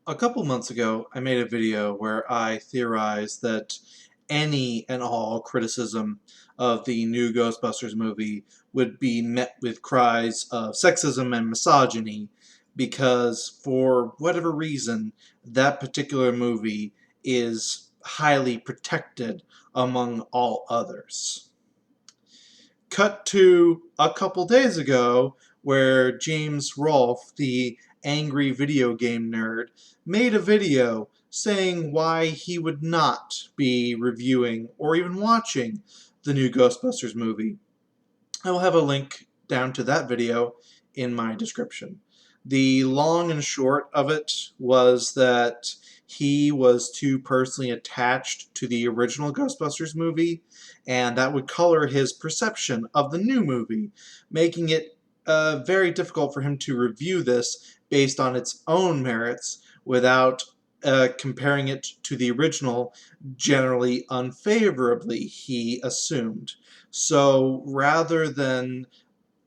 A couple months ago, I made a video where I theorized that any and all criticism of the new Ghostbusters movie would be met with cries of sexism and misogyny because, for whatever reason, that particular movie is highly protected among all others. Cut to a couple days ago, where James Rolfe, the angry video game nerd, made a video saying why he would not be reviewing or even watching the new Ghostbusters movie. I will have a link down to that video in my description. The long and short of it was that he was too personally attached to the original Ghostbusters movie, and that would color his perception of the new movie, making it very difficult for him to review this based on its own merits without comparing it to the original generally unfavorably, he assumed. So rather than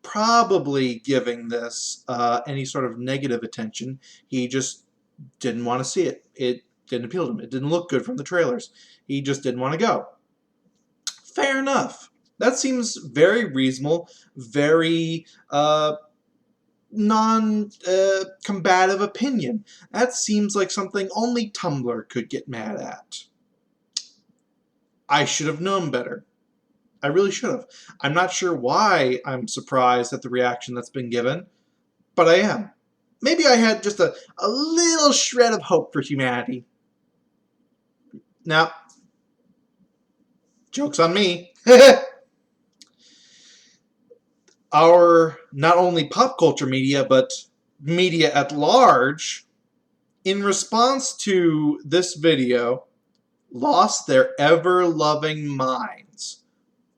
probably giving this any sort of negative attention, he just didn't want to see it. It didn't appeal to him. It didn't look good from the trailers. He just didn't want to go. Fair enough. That seems very reasonable, very non-combative opinion. That seems like something only Tumblr could get mad at. I should have known better. I really should have. I'm not sure why I'm surprised at the reaction that's been given, but I am. Maybe I had just a little shred of hope for humanity. Now, joke's on me. Our not only pop culture media, but media at large, in response to this video, lost their ever-loving minds.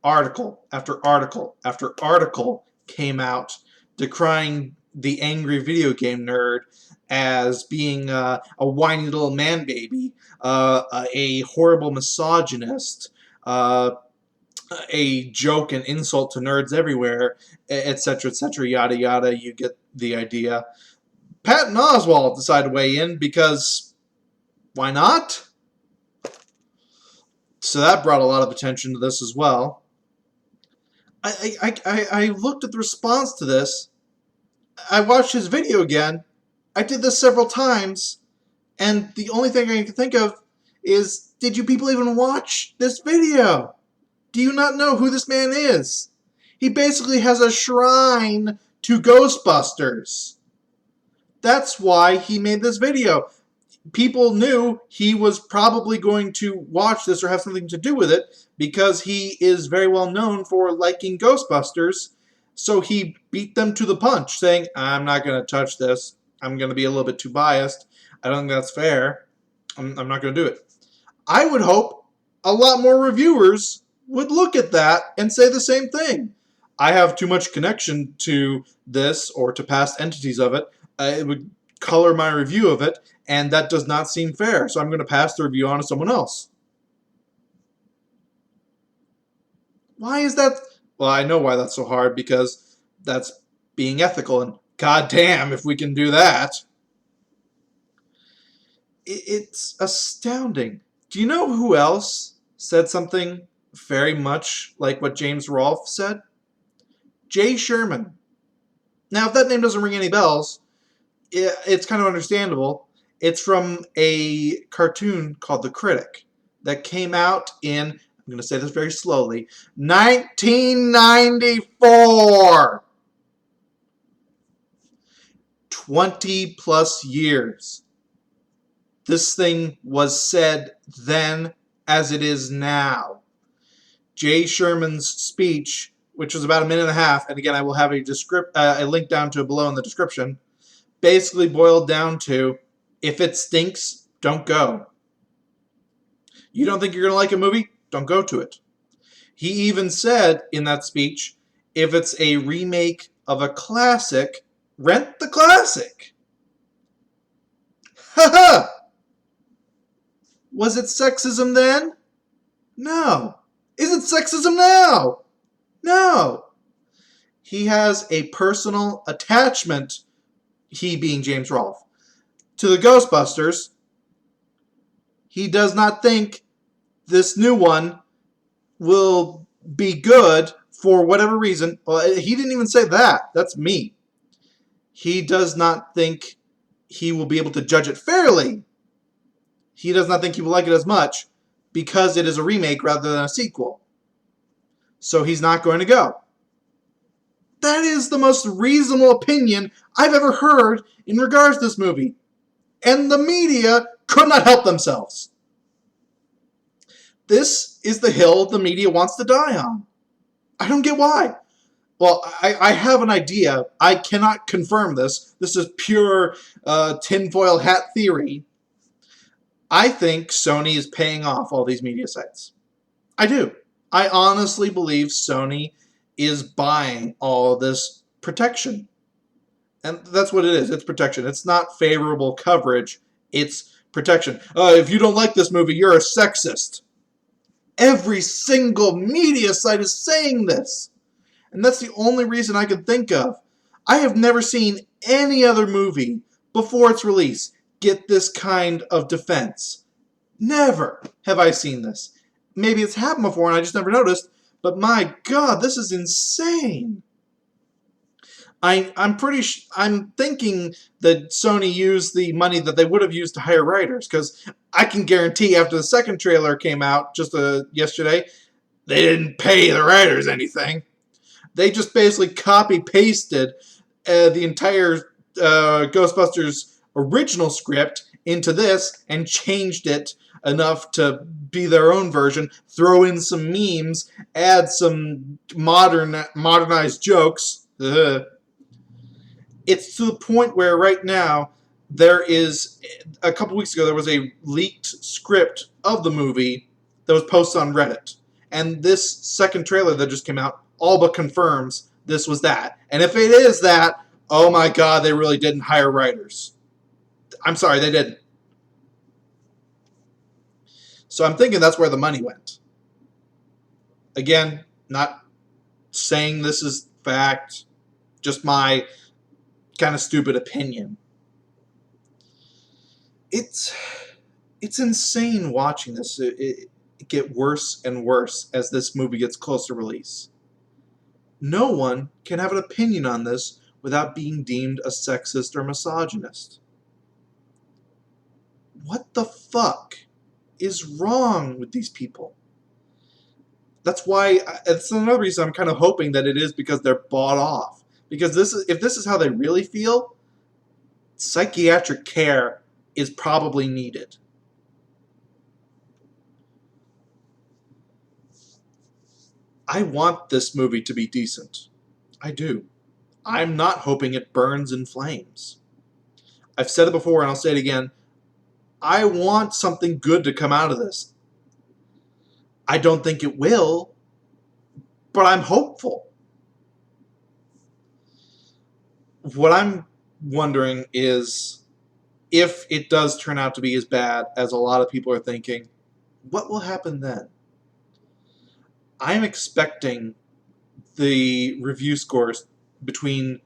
Article after article after article came out decrying the angry video game nerd as being a whiny little man baby, a horrible misogynist, a joke and insult to nerds everywhere, etc., etc., yada yada. You get the idea. Patton Oswalt decided to weigh in because why not? So that brought a lot of attention to this as well. I looked at the response to this. I watched his video again. I did this several times, and the only thing I can think of is, did you people even watch this video? Do you not know who this man is? He basically has a shrine to Ghostbusters. That's why he made this video. People knew he was probably going to watch this or have something to do with it because he is very well known for liking Ghostbusters. So he beat them to the punch, saying, I'm not going to touch this. I'm going to be a little bit too biased. I don't think that's fair. I'm not going to do it. I would hope a lot more reviewers would look at that and say the same thing. I have too much connection to this or to past entities of it. It would color my review of it, and that does not seem fair, so I'm going to pass the review on to someone else. Why is that? Well, I know why that's so hard, because that's being ethical, and goddamn if we can do that. It's astounding. Do you know who else said something very much like what James Rolfe said? Jay Sherman. Now, if that name doesn't ring any bells, it's kind of understandable. It's from a cartoon called The Critic that came out in, I'm going to say this very slowly, 1994. 20 plus years. This thing was said then as it is now. Jay Sherman's speech, which was about a minute and a half, and again I will have a link down to it below in the description, basically boiled down to, if it stinks, don't go. You don't think you're going to like a movie? Don't go to it. He even said in that speech, if it's a remake of a classic, rent the classic. Haha! Was it sexism then? No. Is it sexism now? No. He has a personal attachment, he being James Rolfe, to the Ghostbusters. He does not think this new one will be good for whatever reason. Well, he didn't even say that. That's me. He does not think he will be able to judge it fairly. He does not think he will like it as much because it is a remake rather than a sequel. So he's not going to go. That is the most reasonable opinion I've ever heard in regards to this movie. And the media could not help themselves. This is the hill the media wants to die on. I don't get why. Well, I have an idea. I cannot confirm this. This is pure tinfoil hat theory. I think Sony is paying off all these media sites. I do. I honestly believe Sony is buying all this protection. And that's what it is. It's protection. It's not favorable coverage. It's protection. If you don't like this movie, you're a sexist. Every single media site is saying this. And that's the only reason I can think of. I have never seen any other movie before its release get this kind of defense. Never have I seen this. Maybe it's happened before and I just never noticed, but my God, this is insane. I'm thinking that Sony used the money that they would have used to hire writers, because I can guarantee after the second trailer came out just yesterday, they didn't pay the writers anything. They just basically copy-pasted the entire Ghostbusters original script into this and changed it enough to be their own version, throw in some memes, add some modernized jokes. It's to the point where right now there is, a couple weeks ago, there was a leaked script of the movie that was posted on Reddit. And this second trailer that just came out all but confirms this was that. And if it is that, oh my God, they really didn't hire writers. I'm sorry, they didn't. So I'm thinking that's where the money went. Again, not saying this is fact, just my kind of stupid opinion. It's insane watching this it get worse and worse as this movie gets closer to release. No one can have an opinion on this without being deemed a sexist or misogynist. What the fuck is wrong with these people? That's why, it's another reason I'm kind of hoping that it is because they're bought off. Because if this is how they really feel, psychiatric care is probably needed. I want this movie to be decent. I do. I'm not hoping it burns in flames. I've said it before and I'll say it again. I want something good to come out of this. I don't think it will, but I'm hopeful. What I'm wondering is, if it does turn out to be as bad as a lot of people are thinking, what will happen then? I'm expecting the review scores between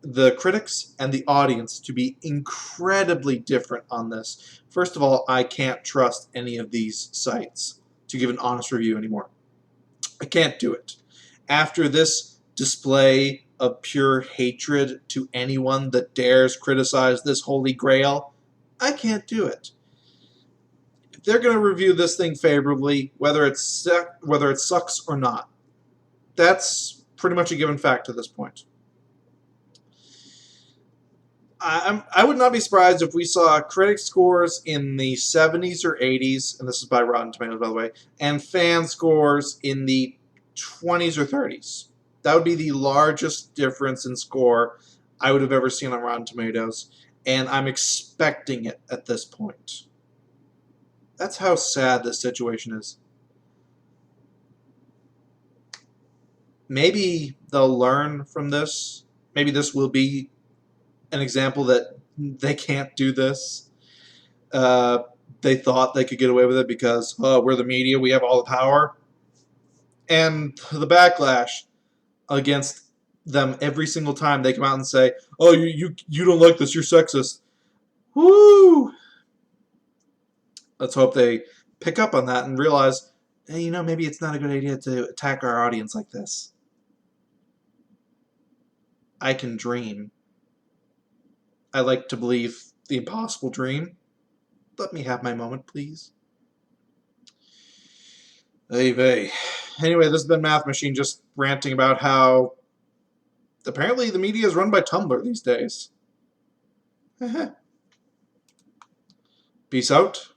the critics and the audience to be incredibly different on this. First of all, I can't trust any of these sites to give an honest review anymore. I can't do it. After this display of pure hatred to anyone that dares criticize this holy grail, I can't do it. If they're going to review this thing favorably, whether it sucks or not, that's pretty much a given fact at this point. I would not be surprised if we saw critic scores in the 70s or 80s, and this is by Rotten Tomatoes, by the way, and fan scores in the 20s or 30s. That would be the largest difference in score I would have ever seen on Rotten Tomatoes, and I'm expecting it at this point. That's how sad this situation is. Maybe they'll learn from this. Maybe this will be an example that they can't do this. They thought they could get away with it because, we're the media, we have all the power. And the backlash against them every single time they come out and say, oh, you don't like this, you're sexist. Woo! Let's hope they pick up on that and realize, hey, you know, maybe it's not a good idea to attack our audience like this. I can dream. I like to believe the impossible dream. Let me have my moment, please. Hey, vey. Anyway, this has been Math Machine just ranting about how apparently the media is run by Tumblr these days. Peace out.